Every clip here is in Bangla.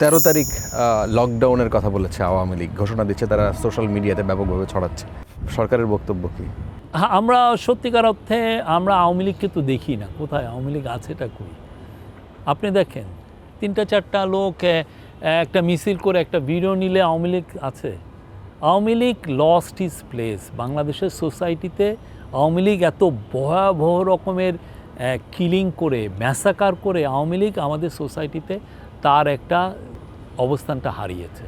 13 তারিখ লকডাউনের কথা বলেছে আওয়ামী লীগ, ঘোষণা দিচ্ছে, তারা সোশ্যাল মিডিয়াতে ব্যাপকভাবে ছড়াচ্ছে। সরকারের বক্তব্য কি? আমরা সত্যিকার অর্থে আমরা আওয়ামী লীগকে তো দেখি না, কোথায় আওয়ামী লীগ আছে এটা কই। আপনি দেখেন 3-4টা লোক একটা মিছিল করে একটা ভিডিও নিলে আওয়ামী লীগ আছে? Awami League lost his place. বাংলাদেশের সোসাইটিতে আওয়ামী লীগ এত ভয়াবহ রকমের কিলিং করে, ম্যাসাকার করে আওয়ামী লীগ আমাদের সোসাইটিতে তার একটা অবস্থানটা হারিয়েছে।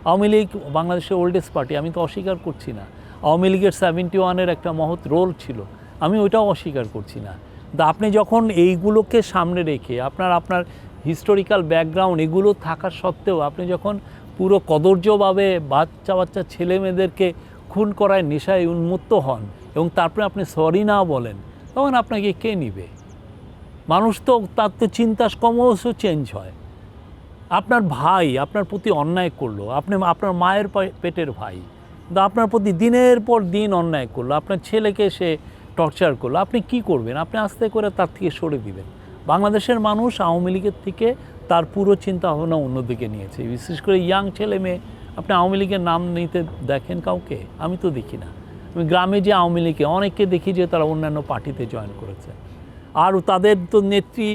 আওয়ামী লীগ বাংলাদেশের ওল্ডেস্ট পার্টি, আমি তো অস্বীকার করছি না। আওয়ামী লীগের 71-এর একটা মহৎ রোল ছিল, আমি ওইটাও অস্বীকার করছি না। কিন্তু আপনি যখন এইগুলোকে সামনে রেখে আপনার হিস্টোরিক্যাল ব্যাকগ্রাউন্ড এগুলো থাকা সত্ত্বেও আপনি যখন পুরো কদর্যভাবে বাচ্চা ছেলে মেয়েদেরকে খুন করায় নেশায় উন্মত্ত হন এবং তারপরে আপনি সরি না বলেন, তখন আপনাকে কে নিবে? মানুষ তো তার তো চিন্তা ক্রমশ চেঞ্জ হয়। আপনার ভাই আপনার প্রতি অন্যায় করলো, আপনি আপনার মায়ের পেটের ভাই, কিন্তু আপনার প্রতি দিনের পর দিন অন্যায় করলো, আপনার ছেলেকে সে টর্চার করলো, আপনি কি করবেন? আপনি আস্তে করে তার থেকে সরে দিবেন। বাংলাদেশের মানুষ আওয়ামী লীগের থেকে তার পুরো চিন্তা ভাবনা অন্যদিকে নিয়েছে, বিশেষ করে ইয়াং ছেলে মেয়ে। আপনি আওয়ামী লীগের নাম নিতে দেখেন কাউকে? আমি তো দেখি না। আমি গ্রামে যে আওয়ামী লীগে অনেককে দেখি যে তারা অন্যান্য পার্টিতে জয়েন করেছে। আর তাদের তো নেত্রী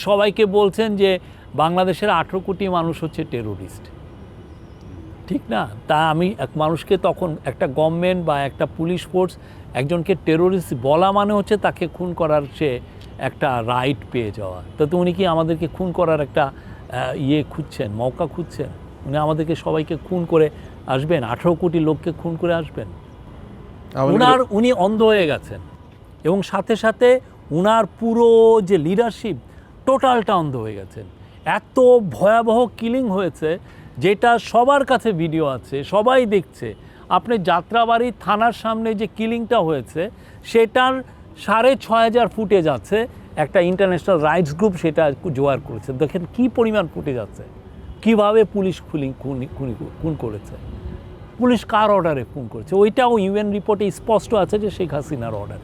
সবাইকে বলছেন যে বাংলাদেশের 18 কোটি মানুষ হচ্ছে টেরোরিস্ট, ঠিক না? তা আমি এক মানুষকে তখন একটা গভর্নমেন্ট বা একটা পুলিশ ফোর্স একজনকে টেরোরিস্ট বলা মানে হচ্ছে তাকে খুন করার সে একটা রাইট পেয়ে যাওয়া। তো উনি কি আমাদেরকে খুন করার একটা খুঁজছেন, মৌকা খুঁজছেন? উনি সবাইকে খুন করে আসবেন? 18 কোটি লোককে খুন করে আসবেন? উনি অন্ধ হয়ে গেছেন এবং সাথে সাথে উনার পুরো যে লিডারশিপ টোটালটা অন্ধ হয়ে গেছেন। এত ভয়াবহ কিলিং হয়েছে যেটা সবার কাছে ভিডিও আছে, সবাই দেখছে। আপনি যাত্রাবাড়ি থানার সামনে যে কিলিংটা হয়েছে সেটার 6,500 ফুটেজ আছে, একটা ইন্টারন্যাশনাল রাইটস গ্রুপ সেটা জোগাড় করেছে। দেখেন কি পরিমাণ ফুটেজ আছে, কীভাবে পুলিশ খুন করেছে, পুলিশ কার অর্ডারে খুন করেছে। ওইটাও ইউএন রিপোর্টে স্পষ্ট আছে যে শেখ হাসিনার অর্ডার।